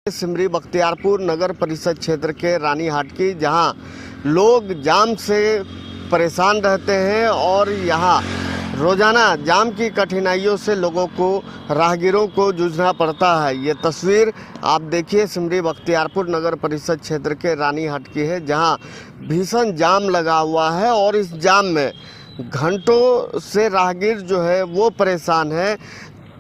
सिमरी बख्तियारपुर नगर परिषद क्षेत्र के रानीहाट की, जहां लोग जाम से परेशान रहते हैं और यहां रोजाना जाम की कठिनाइयों से लोगों को, राहगीरों को जूझना पड़ता है। ये तस्वीर आप देखिए सिमरी बख्तियारपुर नगर परिषद क्षेत्र के रानीहाट की है, जहां भीषण जाम लगा हुआ है और इस जाम में घंटों से राहगीर जो है वो परेशान है।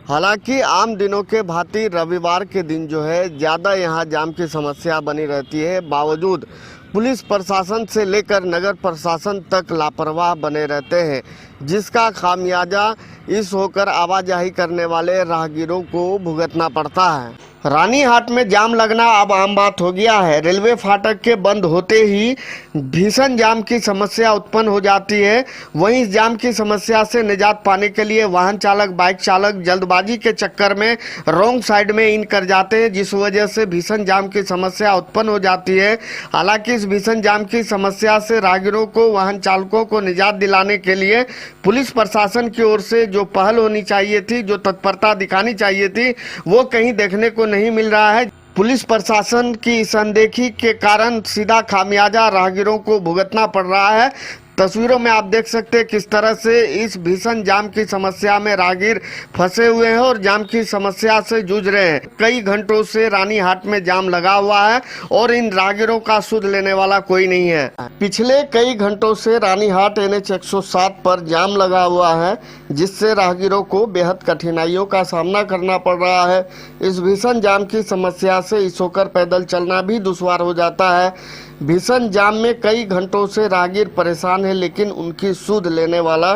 हालांकि आम दिनों के भांति रविवार के दिन जो है ज़्यादा यहाँ जाम की समस्या बनी रहती है, बावजूद पुलिस प्रशासन से लेकर नगर प्रशासन तक लापरवाह बने रहते हैं, जिसका खामियाजा इस होकर आवाजाही करने वाले राहगीरों को भुगतना पड़ता है। रानीहाट में जाम लगना अब आम बात हो गया है। रेलवे फाटक के बंद होते ही भीषण जाम की समस्या उत्पन्न हो जाती है। वहीं इस जाम की समस्या से निजात पाने के लिए वाहन चालक, बाइक चालक जल्दबाजी के चक्कर में रॉन्ग साइड में इन कर जाते हैं, जिस वजह से भीषण जाम की समस्या उत्पन्न हो जाती है। हालांकि इस भीषण जाम की समस्या से राहगीरों को, वाहन चालकों को निजात दिलाने के लिए पुलिस प्रशासन की ओर से जो पहल होनी चाहिए थी, जो तत्परता दिखानी चाहिए थी, वो कहीं देखने को नहीं मिल रहा है। पुलिस प्रशासन की इस अनदेखी के कारण सीधा खामियाजा राहगीरों को भुगतना पड़ रहा है। तस्वीरों में आप देख सकते हैं किस तरह से इस भीषण जाम की समस्या में राहगीर फंसे हुए हैं और जाम की समस्या से जूझ रहे हैं। कई घंटों से रानीहाट में जाम लगा हुआ है और इन राहगीरों का सुध लेने वाला कोई नहीं है। पिछले कई घंटों से रानीहाट NH 107 पर जाम लगा हुआ है, जिससे राहगीरों को बेहद कठिनाइयों का सामना करना पड़ रहा है। इस भीषण जाम की समस्या से इस होकर पैदल चलना भी दुश्वार हो जाता है। भीषण जाम में कई घंटों से राहगीर परेशान है, लेकिन उनकी सुध लेने वाला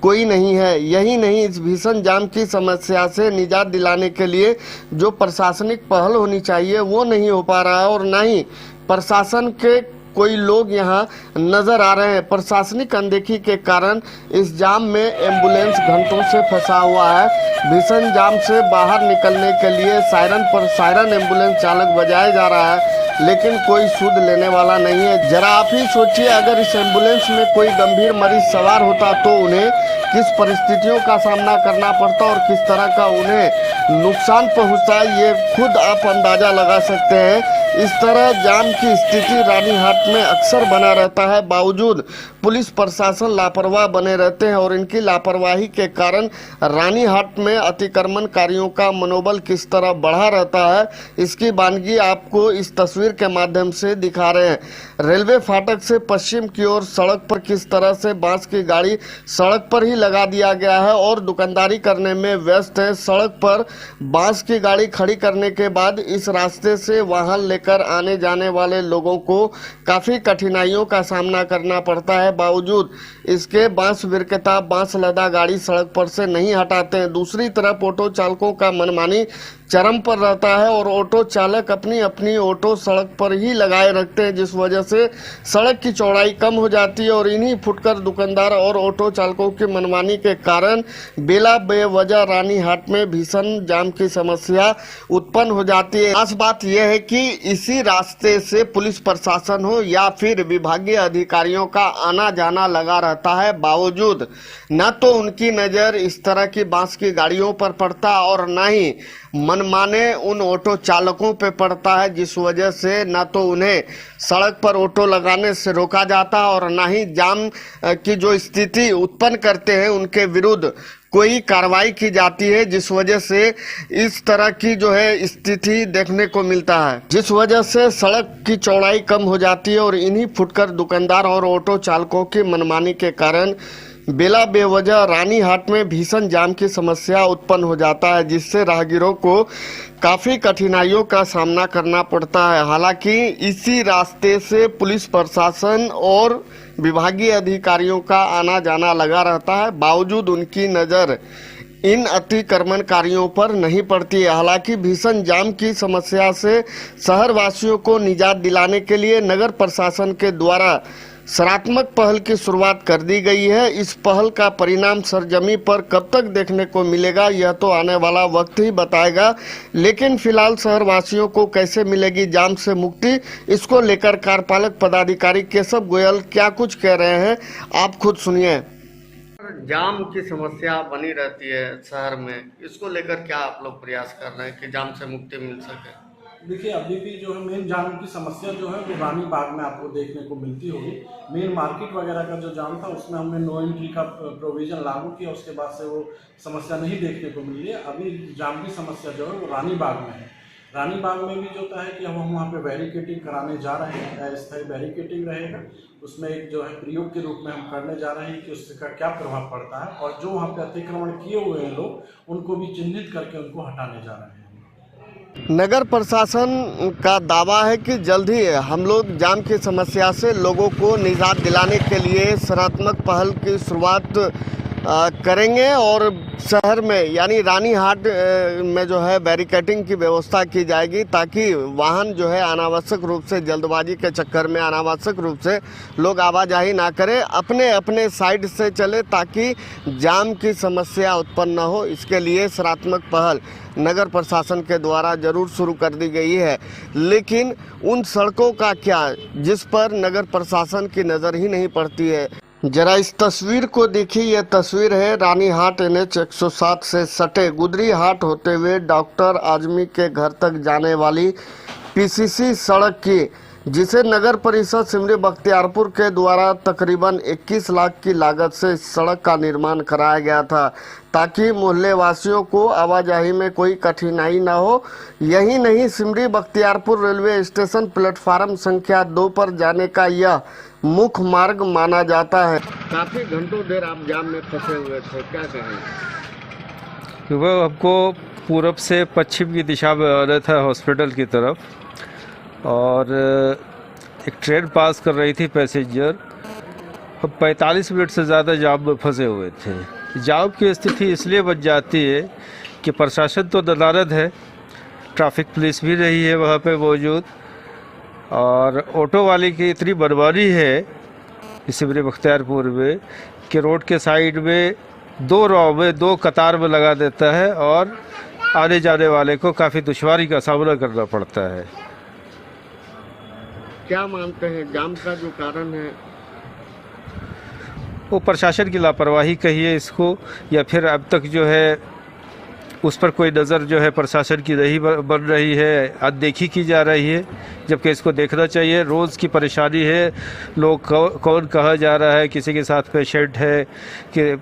कोई नहीं है। यही नहीं, इस भीषण जाम की समस्या से निजात दिलाने के लिए जो प्रशासनिक पहल होनी चाहिए वो नहीं हो पा रहा है और ना ही प्रशासन के कोई लोग यहाँ नजर आ रहे हैं। प्रशासनिक अनदेखी के कारण इस जाम में एम्बुलेंस घंटों से फंसा हुआ है। भीषण जाम से बाहर निकलने के लिए सायरन पर सायरन एम्बुलेंस चालक बजाया जा रहा है, लेकिन कोई सुध लेने वाला नहीं है। जरा आप ही सोचिए, अगर इस एम्बुलेंस में कोई गंभीर मरीज सवार होता तो उन्हें किस परिस्थितियों का सामना करना पड़ता और किस तरह का उन्हें नुकसान पहुंचता है, ये खुद आप अंदाजा लगा सकते हैं। इस तरह जाम की स्थिति रानीहाट में अक्सर बना रहता है, बावजूद पुलिस प्रशासन लापरवाह बने रहते हैं और इनकी लापरवाही के कारण रानीहाट में अतिक्रमणकारियों का मनोबल किस तरह बढ़ा रहता है, इसकी वानगी आपको इस तस्वीर के माध्यम से दिखा रहे हैं। रेलवे फाटक से पश्चिम की ओर सड़क पर किस तरह से बांस की गाड़ी सड़क पर ही लगा दिया गया है और दुकानदारी करने में व्यस्त है। सड़क पर बांस की गाड़ी खड़ी करने के बाद इस रास्ते से वाहन लेकर आने जाने वाले लोगों को काफी कठिनाइयों का सामना करना पड़ता है। बावजूद इसके बांस विक्रेता बांस लदा गाड़ी सड़क पर से नहीं हटाते हैं। दूसरी तरफ ऑटो चालकों का मनमानी चरम पर रहता है और ऑटो चालक अपनी अपनी ऑटो सड़क पर ही लगाए रखते हैं, जिस वजह से सड़क की चौड़ाई कम हो जाती है और इन्हीं फुटकर दुकानदार और ऑटो चालकों की मनमानी के कारण बेला बेवजह रानीहाट में भीषण जाम की समस्या उत्पन्न हो जाती है। खास बात यह है कि इसी रास्ते से पुलिस प्रशासन हो या फिर विभागीय अधिकारियों का आना जाना लगा रहता है, बावजूद न तो उनकी नज़र इस तरह की बांस की गाड़ियों पर पड़ता और न ही मनमाने उन ऑटो चालकों पे पड़ता है, जिस वजह से ना तो उन्हें सड़क पर ऑटो लगाने से रोका जाता और ना ही जाम की जो स्थिति उत्पन्न करते हैं उनके विरुद्ध कोई कार्रवाई की जाती है, जिस वजह से इस तरह की जो है स्थिति देखने को मिलता है, जिस वजह से सड़क की चौड़ाई कम हो जाती है और इन्हीं फुटकर दुकानदार और ऑटो चालकों की मनमानी के कारण बेला बेवजह रानीहाट में भीषण जाम की समस्या उत्पन्न हो जाता है, जिससे राहगीरों को काफ़ी कठिनाइयों का सामना करना पड़ता है। हालांकि इसी रास्ते से पुलिस प्रशासन और विभागीय अधिकारियों का आना जाना लगा रहता है, बावजूद उनकी नज़र इन अतिक्रमणकारियों पर नहीं पड़ती है। हालांकि भीषण जाम की समस्या से शहर वासियों को निजात दिलाने के लिए नगर प्रशासन के द्वारा सकारात्मक पहल की शुरुआत कर दी गई है। इस पहल का परिणाम सरजमी पर कब तक देखने को मिलेगा, यह तो आने वाला वक्त ही बताएगा, लेकिन फिलहाल शहर वासियों को कैसे मिलेगी जाम से मुक्ति, इसको लेकर कार्यपालक पदाधिकारी केशव गोयल क्या कुछ कह रहे हैं, आप खुद सुनिए। जाम की समस्या बनी रहती है शहर में, इसको लेकर क्या आप लोग प्रयास कर रहे हैं कि जाम से मुक्ति मिल सके? देखिए अभी भी जो है मेन जाम की समस्या जो है वो रानी बाग में आपको देखने को मिलती होगी। मेन मार्केट वगैरह का जो जाम था उसमें हमने नो एंट्री का प्रोविज़न लागू किया, उसके बाद से वो समस्या नहीं देखने को मिली है। अभी जाम की समस्या जो है वो रानी बाग में है। रानी बाग में भी जो होता है कि हम वहाँ पे बैरिकेटिंग कराने जा रहे हैं, अस्थायी बैरिकेटिंग रहेगा। उसमें एक जो है प्रयोग के रूप में हम करने जा रहे हैं कि उसका क्या प्रभाव पड़ता है, और जो वहाँ पे अतिक्रमण किए हुए हैं लोग उनको भी चिन्हित करके उनको हटाने जा रहे हैं। नगर प्रशासन का दावा है कि जल्द ही हम लोग जाम की समस्या से लोगों को निजात दिलाने के लिए सकारात्मक पहल की शुरुआत करेंगे और शहर में यानी रानी हाट में जो है बैरिकेटिंग की व्यवस्था की जाएगी, ताकि वाहन जो है अनावश्यक रूप से जल्दबाजी के चक्कर में अनावश्यक रूप से लोग आवाजाही ना करें, अपने अपने साइड से चले ताकि जाम की समस्या उत्पन्न न हो। इसके लिए सकारात्मक पहल नगर प्रशासन के द्वारा जरूर शुरू कर दी गई है, लेकिन उन सड़कों का क्या जिस पर नगर प्रशासन की नज़र ही नहीं पड़ती है। जरा इस तस्वीर को देखिए, यह तस्वीर है रानी हाट NH 107 से सटे गुदरी हाट होते हुए डॉक्टर आजमी के घर तक जाने वाली PCC सड़क की, जिसे नगर परिषद सिमरी बख्तियारपुर के द्वारा तकरीबन 21 लाख की लागत से इस सड़क का निर्माण कराया गया था, ताकि मोहल्ले वासियों को आवाजाही में कोई कठिनाई न हो। यही नहीं, Simri Bakhtiyarpur railway station platform संख्या 2 पर जाने का यह मुख्य मार्ग माना जाता है। काफी घंटों देर आप जाम में फंसे हुए थे, क्या कहें? सुबह हमको पूरब से पश्चिम की दिशा में आ रहा था हॉस्पिटल की तरफ, और एक ट्रेन पास कर रही थी पैसेंजर। हम 45 मिनट से ज़्यादा जाम में फंसे हुए थे। जाम की स्थिति इसलिए बन जाती है कि प्रशासन तो नदारद है, ट्रैफिक पुलिस भी नहीं है वहाँ पे मौजूद, और ऑटो वाले की इतनी बदमानी है सिमरी बख्तियारपुर में कि रोड के साइड में 2 रो में 2 कतार में लगा देता है, और आने जाने वाले को काफ़ी दुश्वारी का सामना करना पड़ता है। क्या मानते हैं जाम का जो कारण है? वो प्रशासन की लापरवाही कहिए इसको, या फिर अब तक जो है उस पर कोई नज़र जो है प्रशासन की नहीं बन रही है, अनदेखी की जा रही है, जबकि इसको देखना चाहिए। रोज़ की परेशानी है, लोग कौन कहा जा रहा है, किसी के साथ पेशेंट है कि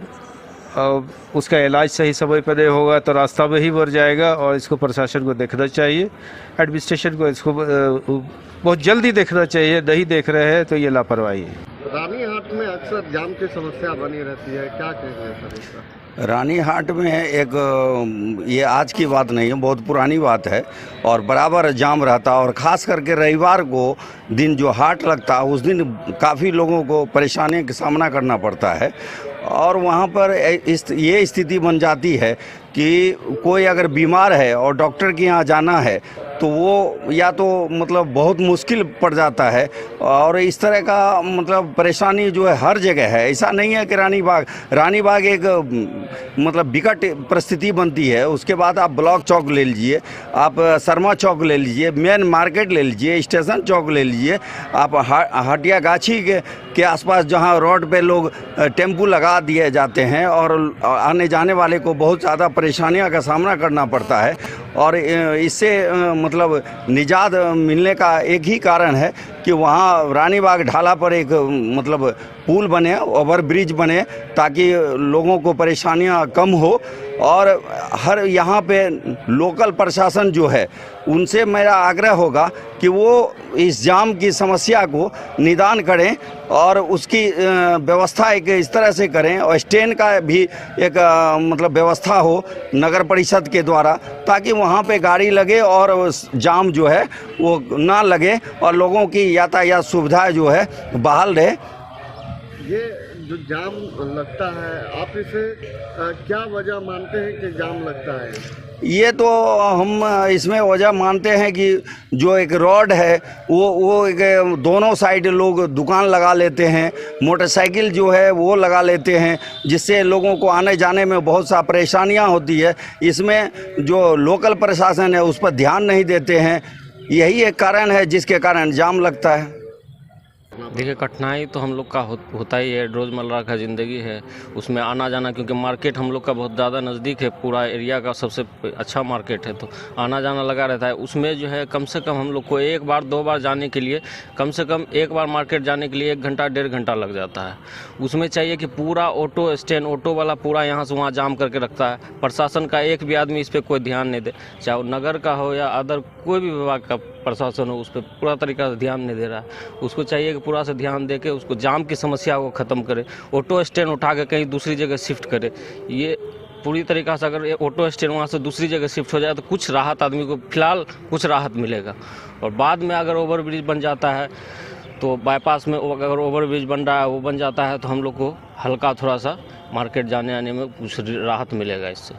उसका इलाज सही समय पर नहीं होगा तो रास्ता में ही मर जाएगा, और इसको प्रशासन को देखना चाहिए, एडमिनिस्ट्रेशन को इसको बहुत जल्दी देखना चाहिए। नहीं देख रहे हैं तो ये लापरवाही है। रानी हाट में अक्सर जाम की समस्या बनी रहती है, क्या कहेंगे सर इसका? रानी हाट में एक ये आज की बात नहीं है, बहुत पुरानी बात है, और बराबर जाम रहता, और ख़ास करके रविवार को दिन जो हाट लगता है उस दिन काफ़ी लोगों को परेशानी का सामना करना पड़ता है। और वहाँ पर ये स्थिति बन जाती है कि कोई अगर बीमार है और डॉक्टर के यहाँ जाना है तो वो या तो मतलब बहुत मुश्किल पड़ जाता है, और इस तरह का मतलब परेशानी जो है हर जगह है। ऐसा नहीं है कि रानी बाग एक मतलब विकट परिस्थिति बनती है। उसके बाद आप ब्लॉक चौक ले लीजिए, आप शर्मा चौक ले लीजिए, मेन मार्केट ले लीजिए, स्टेशन चौक ले लीजिए, आप हटिया गाछी के आसपास जहाँ रोड पे लोग टेम्पू लगा दिए जाते हैं, और आने जाने वाले को बहुत ज़्यादा परेशानियों का सामना करना पड़ता है। और इससे मतलब निजात मिलने का एक ही कारण है कि वहाँ रानी बाग ढाला पर एक मतलब पुल बने, ओवर ब्रिज बने, ताकि लोगों को परेशानियाँ कम हो। और हर यहाँ पे लोकल प्रशासन जो है उनसे मेरा आग्रह होगा कि वो इस जाम की समस्या को निदान करें, और उसकी व्यवस्था एक इस तरह से करें, और स्टैंड का भी एक मतलब व्यवस्था हो नगर परिषद के द्वारा, ताकि वहाँ पे गाड़ी लगे और जाम जो है वो ना लगे, और लोगों की यातायात सुविधा जो है बहाल रहे। ये जो जाम लगता है, आप इसे क्या वजह मानते हैं कि जाम लगता है? ये तो हम इसमें वजह मानते हैं कि जो एक रोड है वो एक दोनों साइड लोग दुकान लगा लेते हैं, मोटरसाइकिल जो है वो लगा लेते हैं, जिससे लोगों को आने जाने में बहुत सा परेशानियां होती है। इसमें जो लोकल प्रशासन है उस पर ध्यान नहीं देते हैं, यही एक कारण है जिसके कारण जाम लगता है। उठाना पड़ा? देखिए, कठिनाई तो हम लोग का होता ही है, रोज़मर्रा का ज़िंदगी है, उसमें आना जाना, क्योंकि मार्केट हम लोग का बहुत ज़्यादा नज़दीक है, पूरा एरिया का सबसे अच्छा मार्केट है, तो आना जाना लगा रहता है। उसमें जो है कम से कम हम लोग को एक बार दो बार जाने के लिए, कम से कम एक बार मार्केट जाने के लिए 1 घंटा 1.5 घंटा लग जाता है। उसमें चाहिए कि पूरा ऑटो स्टैंड, ऑटो वाला पूरा यहाँ से वहाँ जाम करके रखता है। प्रशासन का एक भी आदमी इस पर कोई ध्यान नहीं दे, चाहे वो नगर का हो या अदर कोई भी विभाग का प्रशासन हो, उस पर पूरा तरीका से ध्यान नहीं दे रहा है। उसको चाहिए कि पूरा से ध्यान दे के उसको जाम की समस्या को ख़त्म करे, ऑटो स्टैंड उठा के कहीं दूसरी जगह शिफ्ट करे। ये पूरी तरीक़ा से अगर ये ऑटो स्टैंड वहाँ से दूसरी जगह शिफ्ट हो जाए तो कुछ राहत आदमी को फ़िलहाल कुछ राहत मिलेगा। और बाद में अगर ओवर ब्रिज बन जाता है तो बाईपास में अगर ओवर ब्रिज बन रहा है, वो बन जाता है, तो हम लोग को हल्का थोड़ा सा मार्केट जाने आने में कुछ राहत मिलेगा इससे।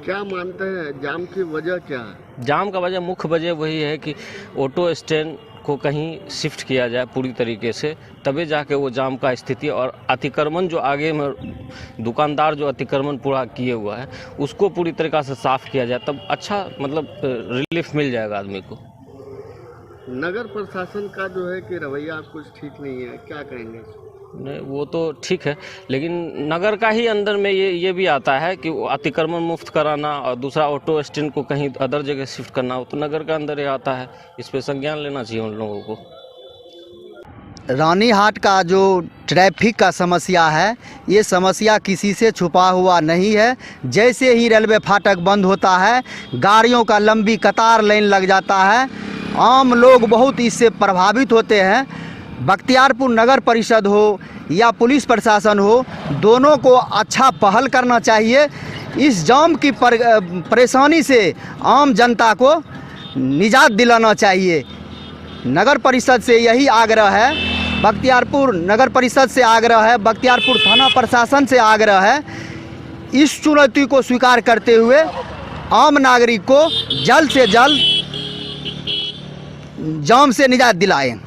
क्या मानते हैं जाम की वजह क्या है? जाम का वजह, मुख्य वजह वही है कि ऑटो स्टैंड को कहीं शिफ्ट किया जाए पूरी तरीके से, तभी जाके वो जाम का स्थिति, और अतिक्रमण जो आगे में दुकानदार जो अतिक्रमण पूरा किए हुआ है उसको पूरी तरीक़ा से साफ़ किया जाए, तब अच्छा मतलब रिलीफ मिल जाएगा आदमी को। नगर प्रशासन का जो है कि रवैया कुछ ठीक नहीं है, क्या कहेंगे? नहीं, वो तो ठीक है, लेकिन नगर का ही अंदर में ये भी आता है कि अतिक्रमण मुक्त कराना और दूसरा ऑटो स्टैंड को कहीं अदर जगह शिफ्ट करना हो तो नगर का अंदर ही आता है। इस पे संज्ञान लेना चाहिए उन लोगों को। रानी हाट का जो ट्रैफिक का समस्या है, ये समस्या किसी से छुपा हुआ नहीं है। जैसे ही रेलवे फाटक बंद होता है, गाड़ियों का लंबी कतार लाइन लग जाता है, आम लोग बहुत इससे प्रभावित होते हैं। बख्तियारपुर नगर परिषद हो या पुलिस प्रशासन हो, दोनों को अच्छा पहल करना चाहिए। इस जाम की परेशानी से आम जनता को निजात दिलाना चाहिए। नगर परिषद से यही आग्रह है, बख्तियारपुर नगर परिषद से आग्रह है, बख्तियारपुर थाना प्रशासन से आग्रह है, इस चुनौती को स्वीकार करते हुए आम नागरिक को जल्द से जल्द जाम से निजात दिलाएं।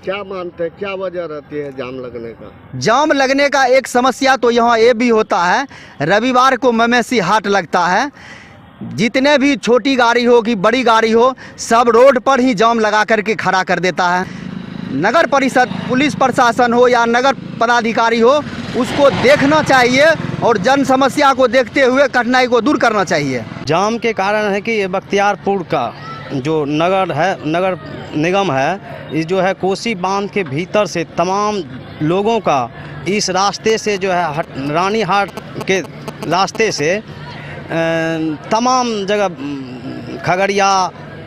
क्या मानते हैं, क्या वजह रहती है जाम लगने का? जाम लगने का एक समस्या तो यहाँ ये भी होता है, रविवार को मवेशी हाट लगता है। जितने भी छोटी गाड़ी हो कि बड़ी गाड़ी हो, सब रोड पर ही जाम लगा करके खड़ा कर देता है। नगर परिषद, पुलिस प्रशासन हो या नगर पदाधिकारी हो, उसको देखना चाहिए और जन समस्या को देखते हुए कठिनाई को दूर करना चाहिए। जाम के कारण है कि ये बख्तियारपुर का जो नगर है, नगर निगम है, इस जो है कोसी बांध के भीतर से तमाम लोगों का इस रास्ते से जो है रानी हाट के रास्ते से तमाम जगह खगड़िया,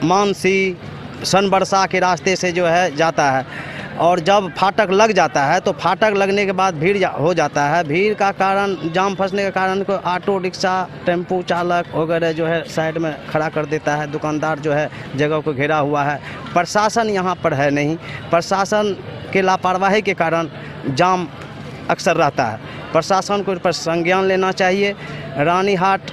मानसी, सनबरसा के रास्ते से जो है जाता है। और जब फाटक लग जाता है तो फाटक लगने के बाद भीड़ हो जाता है। भीड़ का कारण, जाम फंसने के कारण को ऑटो रिक्शा, टेम्पू चालक वगैरह जो है साइड में खड़ा कर देता है। दुकानदार जो है जगह को घेरा हुआ है। प्रशासन यहाँ पर है नहीं, प्रशासन के लापरवाही के कारण जाम अक्सर रहता है। प्रशासन को इस पर संज्ञान लेना चाहिए। रानी हाट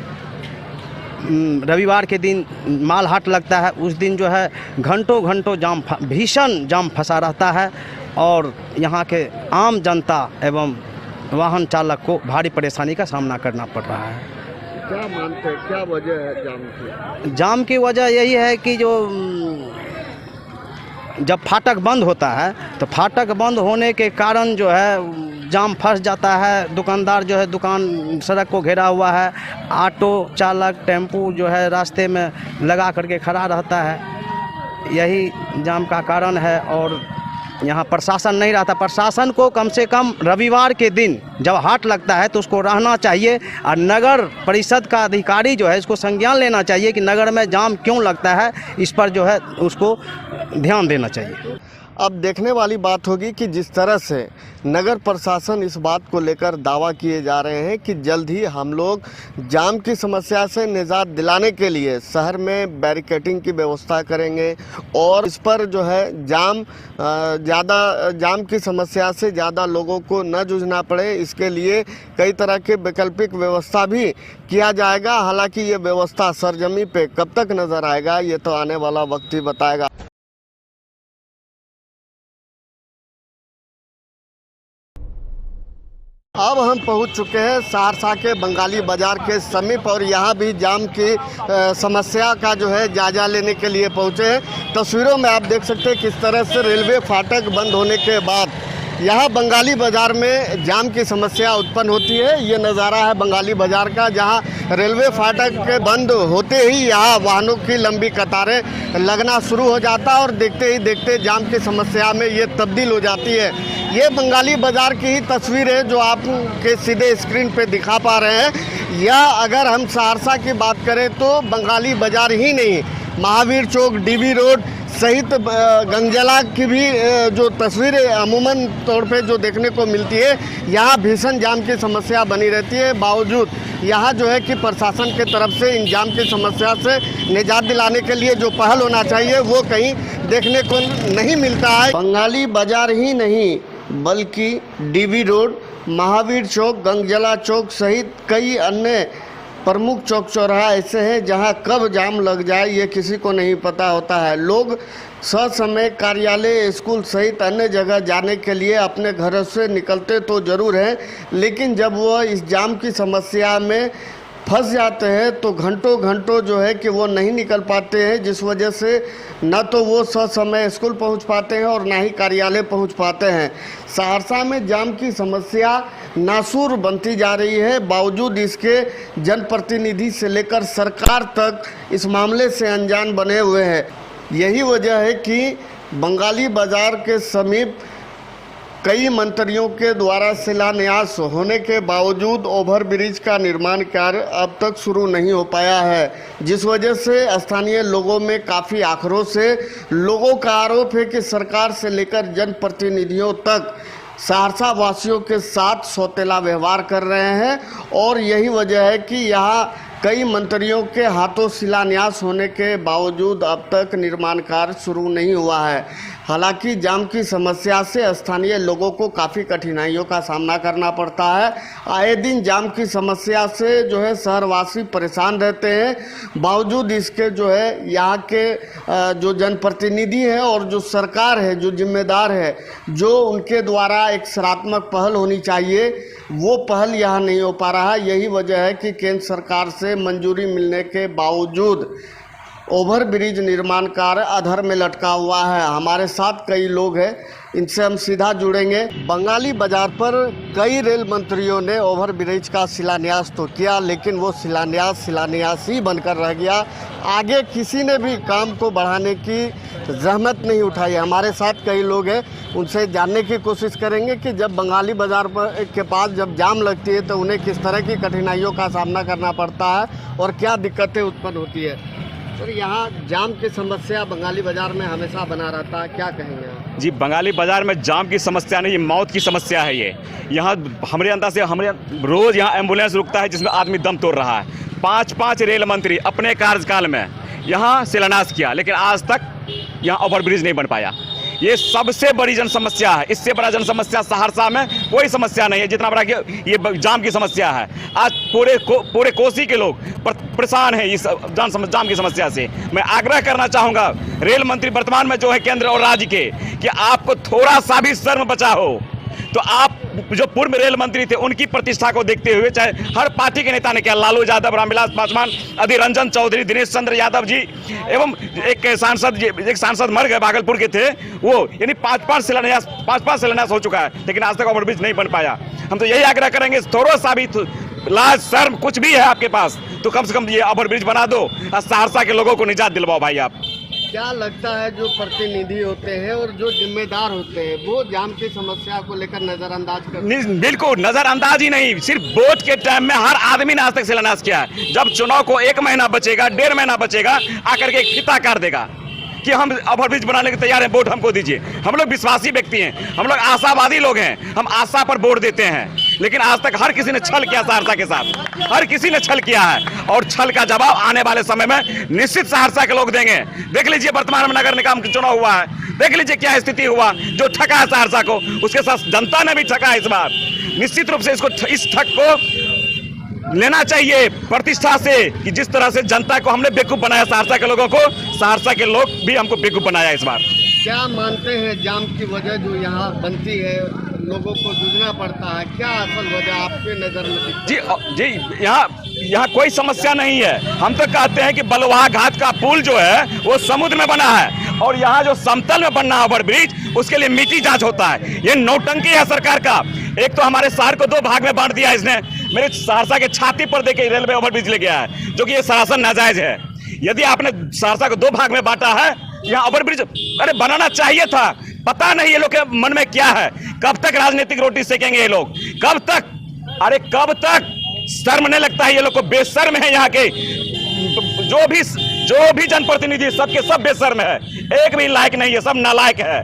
रविवार के दिन माल हाट लगता है, उस दिन जो है घंटों घंटों जाम, भीषण जाम फंसा रहता है और यहाँ के आम जनता एवं वाहन चालक को भारी परेशानी का सामना करना पड़ रहा है। क्या मानते हैं, क्या वजह है जाम की? जाम की वजह यही है कि जो जब फाटक बंद होता है तो फाटक बंद होने के कारण जो है जाम फंस जाता है। दुकानदार जो है दुकान सड़क को घेरा हुआ है, ऑटो चालक, टेम्पू जो है रास्ते में लगा करके खड़ा रहता है। यही जाम का कारण है। और यहाँ प्रशासन नहीं रहता। प्रशासन को कम से कम रविवार के दिन जब हाट लगता है तो उसको रहना चाहिए और नगर परिषद का अधिकारी जो है इसको संज्ञान लेना चाहिए कि नगर में जाम क्यों लगता है, इस पर जो है उसको ध्यान देना चाहिए। अब देखने वाली बात होगी कि जिस तरह से नगर प्रशासन इस बात को लेकर दावा किए जा रहे हैं कि जल्द ही हम लोग जाम की समस्या से निजात दिलाने के लिए शहर में बैरिकेडिंग की व्यवस्था करेंगे और इस पर जो है जाम की समस्या से ज़्यादा लोगों को न जूझना पड़े, इसके लिए कई तरह के वैकल्पिक व्यवस्था भी किया जाएगा। हालांकि ये व्यवस्था सरजमी पे कब तक नज़र आएगा ये तो आने वाला वक्त ही बताएगा। अब हम पहुंच चुके हैं सहरसा के बंगाली बाजार के समीप और यहाँ भी जाम की समस्या का जो है जायजा लेने के लिए पहुंचे हैं। तस्वीरों में आप देख सकते हैं किस तरह से रेलवे फाटक बंद होने के बाद यहाँ बंगाली बाजार में जाम की समस्या उत्पन्न होती है। ये नज़ारा है बंगाली बाजार का, जहाँ रेलवे फाटक के बंद होते ही यहाँ वाहनों की लंबी कतारें लगना शुरू हो जाता है और देखते ही देखते जाम की समस्या में ये तब्दील हो जाती है। ये बंगाली बाजार की ही तस्वीर है जो आप के सीधे स्क्रीन पे दिखा पा रहे हैं। या अगर हम सहरसा की बात करें तो बंगाली बाजार ही नहीं, महावीर चौक, डीबी रोड सहित गंगजला की भी जो तस्वीरें अमूमन तौर पे जो देखने को मिलती है, यहाँ भीषण जाम की समस्या बनी रहती है। बावजूद यहाँ जो है कि प्रशासन के तरफ से इन जाम की समस्या से निजात दिलाने के लिए जो पहल होना चाहिए वो कहीं देखने को नहीं मिलता है। बंगाली बाजार ही नहीं बल्कि डीबी रोड, महावीर चौक, गंगजला चौक सहित कई अन्य प्रमुख चौक चौराहा ऐसे हैं जहां कब जाम लग जाए ये किसी को नहीं पता होता है। लोग ससमय कार्यालय, स्कूल सहित अन्य जगह जाने के लिए अपने घरों से निकलते तो ज़रूर हैं, लेकिन जब वो इस जाम की समस्या में फंस जाते हैं तो घंटों घंटों जो है कि वो नहीं निकल पाते हैं, जिस वजह से न तो वो ससमय स्कूल पहुंच पाते हैं और ना ही कार्यालय पहुंच पाते हैं। सहरसा में जाम की समस्या नासूर बनती जा रही है, बावजूद इसके जनप्रतिनिधि से लेकर सरकार तक इस मामले से अनजान बने हुए हैं। यही वजह है कि बंगाली बाजार के समीप कई मंत्रियों के द्वारा शिलान्यास होने के बावजूद ओवरब्रिज का निर्माण कार्य अब तक शुरू नहीं हो पाया है, जिस वजह से स्थानीय लोगों में काफ़ी आक्रोश है। लोगों का आरोप है कि सरकार से लेकर जनप्रतिनिधियों तक सहरसा वासियों के साथ सौतेला व्यवहार कर रहे हैं और यही वजह है कि यहाँ कई मंत्रियों के हाथों शिलान्यास होने के बावजूद अब तक निर्माण कार्य शुरू नहीं हुआ है। हालांकि जाम की समस्या से स्थानीय लोगों को काफ़ी कठिनाइयों का सामना करना पड़ता है। आए दिन जाम की समस्या से जो है शहरवासी परेशान रहते हैं। बावजूद इसके जो है यहाँ के जो जनप्रतिनिधि हैं और जो सरकार है, जो जिम्मेदार है, जो उनके द्वारा एक सकारात्मक पहल होनी चाहिए, वो पहल यहाँ नहीं हो पा रहा है। यही वजह है कि केंद्र सरकार से मंजूरी मिलने के बावजूद ओवरब्रिज निर्माण कार्य अधर में लटका हुआ है। हमारे साथ कई लोग हैं, इनसे हम सीधा जुड़ेंगे। बंगाली बाजार पर कई रेल मंत्रियों ने ओवरब्रिज का शिलान्यास तो किया, लेकिन वो शिलान्यास ही बनकर रह गया। आगे किसी ने भी काम को बढ़ाने की जहमत नहीं उठाई। हमारे साथ कई लोग हैं, उनसे जानने की कोशिश करेंगे कि जब बंगाली बाजार पर के पास जब जाम लगती है तो उन्हें किस तरह की कठिनाइयों का सामना करना पड़ता है और क्या दिक्कतें उत्पन्न होती है। सर, यहाँ जाम की समस्या बंगाली बाजार में हमेशा बना रहता है, क्या कहेंगे आप? जी, बंगाली बाजार में जाम की समस्या नहीं, ये मौत की समस्या है। ये यहाँ हमारे अंदर से रोज़ यहाँ एम्बुलेंस रुकता है जिसमें आदमी दम तोड़ रहा है। 5 रेल मंत्री अपने कार्यकाल में यहाँ शिलान्यास किया, लेकिन आज तक यहाँ ओवरब्रिज नहीं बन पाया। ये सबसे बड़ी जन समस्या है। इससे बड़ा जन समस्या सहरसा में कोई समस्या नहीं है जितना बड़ा ये जाम की समस्या है। आज पूरे कोसी के लोग परेशान हैं इस जाम की समस्या से। मैं आग्रह करना चाहूँगा रेल मंत्री वर्तमान में जो है केंद्र और राज्य के, कि आपको थोड़ा सा भी शर्म बचा हो तो आप जो पूर्व रेल मंत्री थे उनकी प्रतिष्ठा को देखते हुए, चाहे हर पार्टी के नेता ने किया, लालू यादव, रामविलास पासवान, अधीर रंजन चौधरी, दिनेश चंद्र यादव जी, एवं एक सांसद मर गए भागलपुर के थे वो, यानी 5 शिलान्यास हो चुका है, लेकिन आज तक ओवरब्रिज नहीं बन पाया। हम तो यही आग्रह करेंगे, थोड़ा सा भी लाज शर्म कुछ भी है आपके पास तो कम से कम ये ओवरब्रिज बना दो और सहरसा के लोगों को निजात दिलवाओ भाई। आप क्या लगता है जो प्रतिनिधि होते हैं और जो जिम्मेदार होते हैं वो जाम की समस्या को लेकर नजरअंदाज करते हैं? बिल्कुल नजरअंदाज ही नहीं, सिर्फ वोट के टाइम में हर आदमी ने आज तक शिलान्यास किया है। जब चुनाव को 1 महीना बचेगा, 1.5 महीना बचेगा, आकर के एक फीता काट देगा कि हम ओवरब्रिज बनाने के तैयार हैं, वोट हमको दीजिए। हम लोग विश्वासी व्यक्ति हैं, हम लोग आशावादी लोग हैं, हम आशा पर वोट देते हैं, लेकिन आज तक हर किसी ने छल किया सहरसा के साथ, हर किसी ने छल किया है और छल का जवाब आने वाले समय में निश्चित सहरसा के लोग देंगे। देख लीजिए वर्तमान में नगर निगम चुनाव हुआ है, देख लीजिए क्या स्थिति हुआ, जो ठगा है सहरसा को उसके साथ जनता ने भी ठगा है। इस बार निश्चित रूप से इस ठग को लेना चाहिए प्रतिष्ठा से, कि जिस तरह से जनता को हमने बेवकूफ बनाया, सहरसा के लोगों को, सहरसा के लोग भी हमको बेवकूफ बनाया इस बार। क्या मानते हैं जाम की वजह जो यहाँ बनती है लोगों को जूझना पड़ता है, क्या असल वजह आपके नज़र में दिखती है? जी यहाँ कोई समस्या नहीं है। हम तो कहते हैं कि बलुआ घाट का पुल जो है वो समुद्र में बना है और यहाँ जो समतल में बनना है ओवर ब्रिज, उसके लिए मिट्टी जांच होता है। ये नौटंकी है सरकार का। एक तो हमारे शहर को 2 भाग में बांट दिया इसने। मेरे सहरसा के छाती पर देखिए रेलवे ओवर ब्रिज ले गया है, जो कि ये सरासर नाजायज है। यदि आपने सहरसा को 2 भाग में बांटा है, यहाँ ओवर ब्रिज अरे बनाना चाहिए था। पता नहीं ये लोग के मन में क्या है, कब तक राजनीतिक रोटी सेकेंगे ये लोग, कब तक, अरे कब तक? शर्म नहीं लगता है ये लोग को? बेशर्म है यहाँ के जो भी जनप्रतिनिधि, सबके सब बेशर्म है, एक भी लायक नहीं है, सब नालायक है।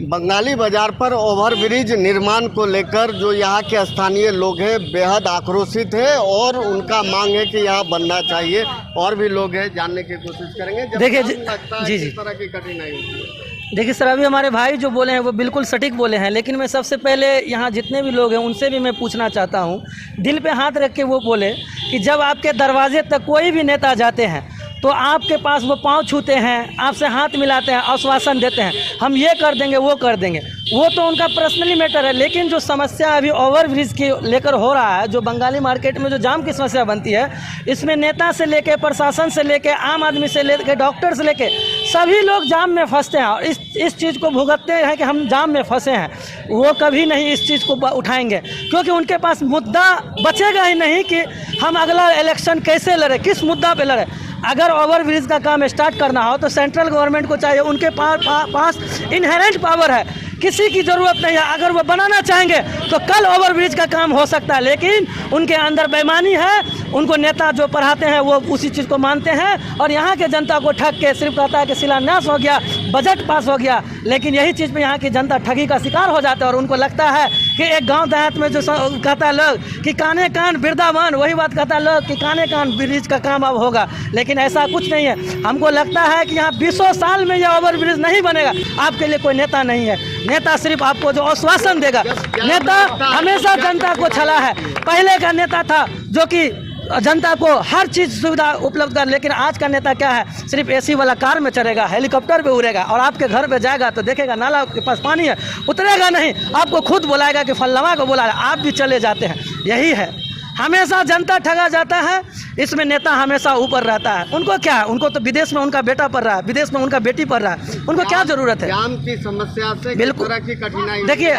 बंगाली बाजार पर ओवरब्रिज निर्माण को लेकर जो यहाँ के स्थानीय लोग हैं बेहद आक्रोशित है और उनका मांग है कि यहाँ बनना चाहिए। और भी लोग हैं, जानने की कोशिश करेंगे। देखिए जी, किस तरह की कठिनाई होती है? देखिए सर, अभी हमारे भाई जो बोले हैं वो बिल्कुल सटीक बोले हैं, लेकिन मैं सबसे पहले यहाँ जितने भी लोग हैं उनसे भी मैं पूछना चाहता हूँ, दिल पे हाथ रख के वो बोले कि जब आपके दरवाजे तक कोई भी नेता जाते हैं तो आपके पास वो पाँव छूते हैं, आपसे हाथ मिलाते हैं, आश्वासन देते हैं हम ये कर देंगे वो कर देंगे, वो तो उनका पर्सनली मैटर है। लेकिन जो समस्या अभी ओवरब्रिज की लेकर हो रहा है, जो बंगाली मार्केट में जो जाम की समस्या बनती है, इसमें नेता से लेके, प्रशासन से लेके, आम आदमी से लेके, डॉक्टर से लेके सभी लोग जाम में फंसते हैं और इस चीज़ को भुगतते हैं कि हम जाम में फंसे हैं। वो कभी नहीं इस चीज़ को उठाएंगे, क्योंकि उनके पास मुद्दा बचेगा ही नहीं कि हम अगला इलेक्शन कैसे लड़े, किस मुद्दा पे लड़े। अगर ओवरब्रिज का काम स्टार्ट करना हो तो सेंट्रल गवर्नमेंट को चाहिए, उनके पास इनहेरेंट पावर है, किसी की ज़रूरत नहीं है। अगर वो बनाना चाहेंगे तो कल ओवरब्रिज का काम हो सकता है, लेकिन उनके अंदर बेईमानी है। उनको नेता जो पढ़ाते हैं वो उसी चीज़ को मानते हैं और यहाँ के जनता को ठग के सिर्फ कहता है कि शिलान्यास हो गया, बजट पास हो गया, लेकिन यही चीज़ पे यहाँ की जनता ठगी का शिकार हो जाता है। और उनको लगता है कि एक गांव देहात में जो कहता है लोग कि काने कान वृंदावन, वही बात कहता है लोग कि काने कान ब्रिज का काम अब होगा, लेकिन ऐसा कुछ नहीं है। हमको लगता है कि यहाँ 20 साल में यह ओवरब्रिज नहीं बनेगा। आपके लिए कोई नेता नहीं है, नेता सिर्फ आपको जो आश्वासन देगा। नेता हमेशा जनता को छला है। पहले का नेता था जो कि जनता को हर चीज़ सुविधा उपलब्ध कर, लेकिन आज का नेता क्या है, सिर्फ एसी वाला कार में चढ़ेगा, हेलीकॉप्टर पे उड़ेगा और आपके घर पे जाएगा तो देखेगा नाला के पास पानी है, उतरेगा नहीं, आपको खुद बुलाएगा कि फल्लवा को बुलाया, आप भी चले जाते हैं। यही है, हमेशा जनता ठगा जाता है, इसमें नेता हमेशा ऊपर रहता है। उनको क्या है, उनको तो विदेश में उनका बेटा पढ़ रहा है, विदेश में उनका बेटी पढ़ रहा है, उनको क्या जरूरत है? जाम की समस्या से बिल्कुल किस तरह की कठिनाई? देखिए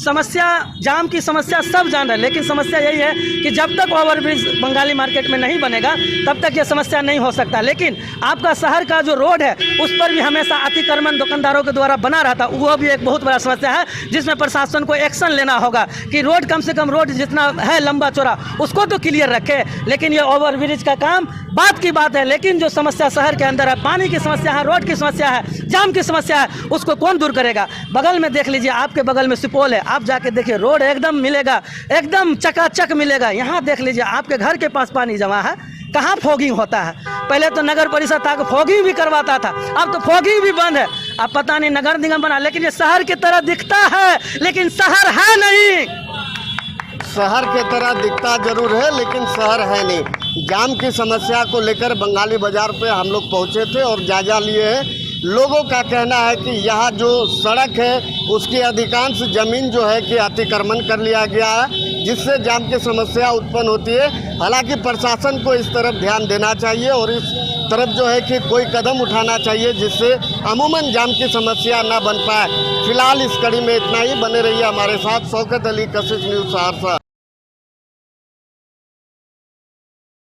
समस्या जाम की समस्या सब जान रहे हैं, लेकिन समस्या यही है कि जब तक ओवरब्रिज बंगाली मार्केट में नहीं बनेगा तब तक ये समस्या नहीं हो सकता। लेकिन आपका शहर का जो रोड है उस पर भी हमेशा अतिक्रमण दुकानदारों के द्वारा बना रहता, वो भी एक बहुत बड़ा समस्या है, जिसमें प्रशासन को एक्शन लेना होगा कि रोड कम से कम रोड जितना है लंबा चौड़ा उसको तो क्लियर रखे। लेकिन ये ओवरब्रिज का काम बात की बात है, लेकिन जो समस्या शहर के अंदर है, पानी की समस्या है, रोड की समस्या है, जाम की समस्या है, उसको कौन दूर करेगा? बगल में देख लीजिए, आपके बगल में सुपौल है, आप जाके देखिए रोड एकदम मिलेगा, एकदम चकाचक मिलेगा। यहाँ देख लीजिए आपके घर के पास पानी जमा है, कहाँ फॉगिंग होता है? पहले तो नगर परिषद था कि फॉगिंग भी करवाता था, अब तो फॉगिंग भी बंद है। अब पता नहीं नगर निगम बना, लेकिन ये शहर की तरह दिखता है, लेकिन शहर है नहीं। शहर के तरह दिखता जरूर है लेकिन शहर है नहीं। जाम की समस्या को लेकर बंगाली बाजार पे हम लोग पहुंचे थे और जायजा लिए हैं। लोगों का कहना है कि यहाँ जो सड़क है उसकी अधिकांश ज़मीन जो है कि अतिक्रमण कर लिया गया है, जिससे जाम की समस्या उत्पन्न होती है। हालांकि प्रशासन को इस तरफ ध्यान देना चाहिए और इस तरफ जो है कि कोई कदम उठाना चाहिए जिससे अमूमन जाम की समस्या ना बन पाए। फिलहाल इस कड़ी में इतना ही। बने रहिए हमारे साथ। शौकत अली, कशिश न्यूज़ सहरसा।